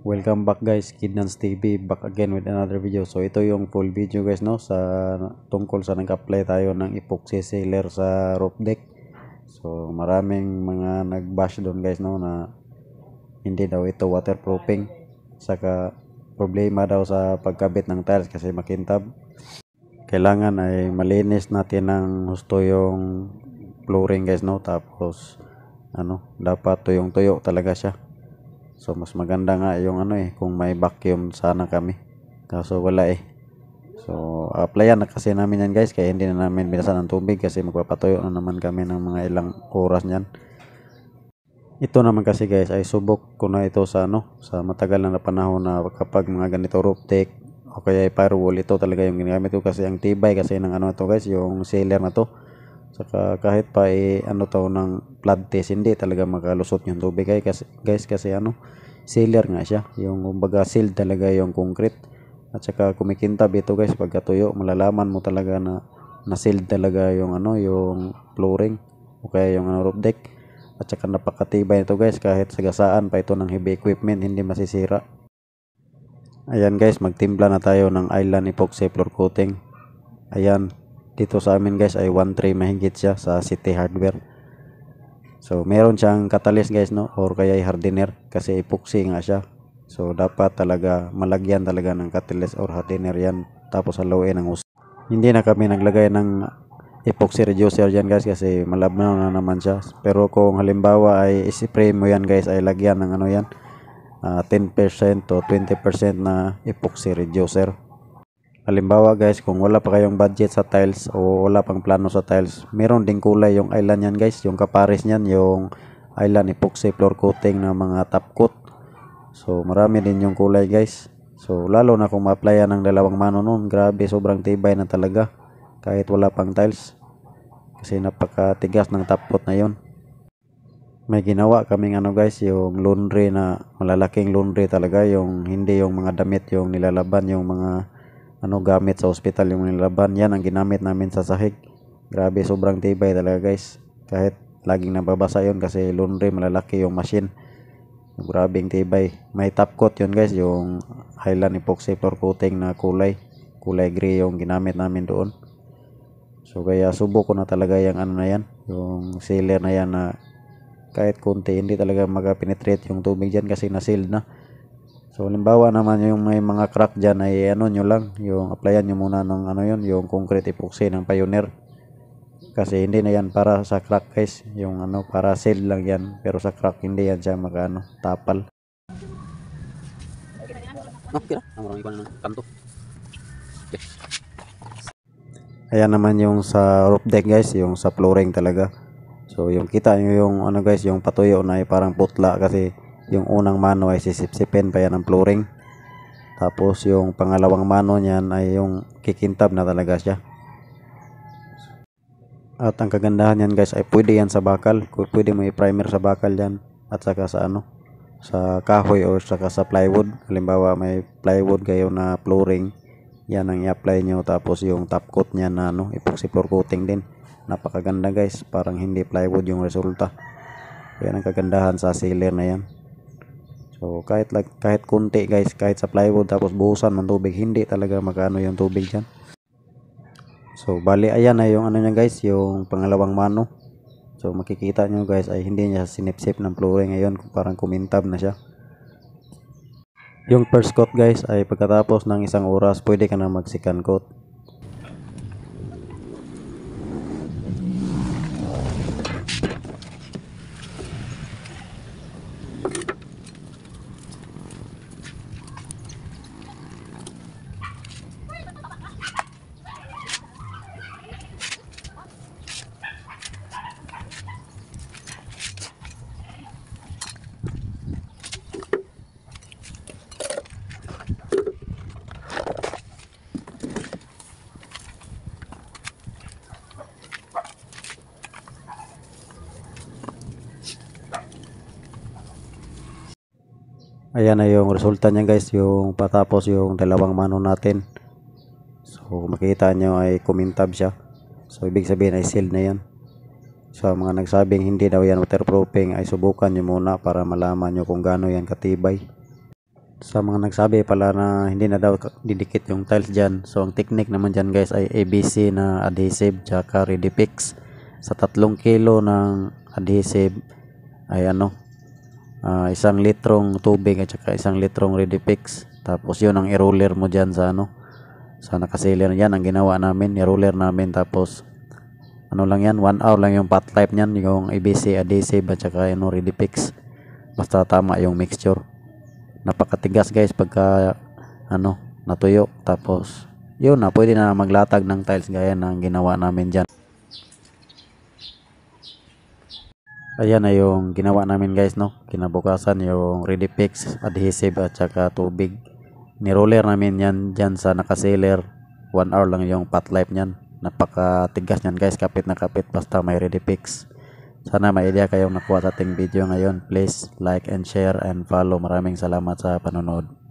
Welcome back guys, Kidnans TV back again with another video. So ito yung full video guys no sa tungkol sa nag-apply tayo ng epoxy sealer sa roof deck. So maraming mga nag-bash doon guys no na hindi daw ito waterproofing. Saka problema daw sa pagkabit ng tiles kasi makintab. Kailangan ay malinis natin ng husto yung flooring guys no, tapos dapat tuyong-tuyo talaga siya. So mas maganda nga yung kung may vacuum sana kami. Kaso wala eh. So applyan na kasi namin yan guys, kaya hindi na namin binasan ng tubig kasi magpapatuyo na naman kami ng mga ilang oras niyan. Ito naman kasi guys ay subok ko na ito sa sa matagal na panahon na kapag mga ganito roof deck o kaya ay firewall, ito talaga yung ginagamit ko kasi ang tibay kasi ng ito guys, yung sealer na to. Saka kahit pa ng flood test, hindi talaga makalusot yung tubig guys kasi sealer nga siya, yung kumbaga sealed talaga yung concrete. At saka kumikintab ito guys, pagkatuyo malalaman mo talaga na sealed talaga yung yung flooring o kaya yung roof deck. At saka napakatibay ito guys, kahit sagasaan pa ito ng heavy equipment hindi masisira. Ayan guys, magtimpla na tayo ng Island epoxy floor coating. Ayan, dito sa amin guys ay 1.3 mahigit siya sa City Hardware. So meron siyang catalyst guys no, or kaya hardener kasi epoxy nga siya. So dapat talaga malagyan talaga ng catalyst or hardener yan, tapos haluin ng hose. Hindi na kami naglagay ng epoxy reducer yan guys kasi malabnaw na naman siya. Pero kung halimbawa ay spray mo yan guys, ay lagyan ng 10% to 20% na epoxy reducer. Halimbawa guys, kung wala pa kayong budget sa tiles o wala pang plano sa tiles, meron ding kulay yung Island yan guys, yung kapares niyan, yung Island epoxy floor coating na mga top coat. So marami din yung kulay guys. So lalo na kung ma-applyan ng dalawang mano noon, grabe, sobrang tibay na talaga kahit wala pang tiles kasi napakatigas ng top coat na yon. May ginawa kaming guys, yung laundry na malalaking laundry talaga, yung hindi yung mga damit yung nilalaban, yung mga gamit sa ospital yung nilalaban, yan ang ginamit namin sa sahig. Grabe, sobrang tibay talaga guys, kahit laging nababasa yon kasi laundry, malalaki yung machine. Grabing tibay. May top coat yun guys, yung Highland epoxy floor coating na kulay gray yung ginamit namin doon. So kaya subok ko na talaga yung na yan, yung sealer na yan, na kahit konti hindi talaga makapenetrate yung tubig dyan kasi na-sealed na. So halimbawa naman yung may mga crack dyan ay nyo lang, yung applyan nyo muna ng yung concrete epoxy ng Pioneer. Kasi hindi na yan para sa crack guys, yung para seal lang yan, pero sa crack hindi yan siya tapal. Ayan naman yung sa roof deck guys, yung sa flooring talaga. So yung kita nyo yung guys, yung patuyo na ay parang putla kasi yung unang mano ay sisipsipin pa yan ng flooring. Tapos yung pangalawang mano niyan ay yung kikintab na talaga siya. At ang kagandahan yan guys ay pwede yan sa bakal. Pwede mo i-primer sa bakal yan. At saka sa sa kahoy o saka sa plywood. Halimbawa may plywood kayo na flooring, yan ang i-apply nyo. Tapos yung top coat niya na epoxy floor coating din. Napakaganda guys, parang hindi plywood yung resulta. Yan ang kagandahan sa sealer na yan. So kahit kunti guys, kahit sa plywood tapos buhusan ng tubig, hindi talaga magkano yung tubig dyan. So bali ayan na yung niya guys, yung pangalawang mano. So makikita nyo guys ay hindi niya sinipsip ng flooring ngayon, parang kumintab na siya. Yung first coat guys ay pagkatapos ng isang oras pwede ka na mag second coat. Ayan na yung resulta niya guys, yung patapos yung dalawang mano natin. So makikita nyo ay kumintab siya. So ibig sabihin ay sealed na yan. So mga nagsabing hindi daw yan waterproofing, ay subukan nyo muna para malaman nyo kung gaano yan katibay. Sa mga nagsabi pala na hindi na daw didikit yung tiles dyan, so ang technique naman dyan guys ay ABC na adhesive tsaka Redipix. Sa 3 kilo ng adhesive ay 1 litrong tubig at saka 1 litrong Redipix. Tapos yun ang i-roller mo dyan sa sa nakasealer. Yan ang ginawa namin, i-roller namin. Tapos lang yan, 1 hour lang yung pot life nyan, yung ABC adhesive at saka Redipix. Basta tama yung mixture. Napakatigas guys pagka natuyo. Tapos yun na, pwede na maglatag ng tiles gaya ng ginawa namin dyan. Ayan na yung ginawa namin guys, kinabukasan yung Redipix adhesive at saka tubig, ni-roller namin yan dyan sa nakasealer. 1 hour lang yung pot life nyan. Napakatigas nyan guys, kapit na kapit basta may Redipix. Sana may idea kayong nakuha sa ating video ngayon. Please like and share and follow. Maraming salamat sa panonood.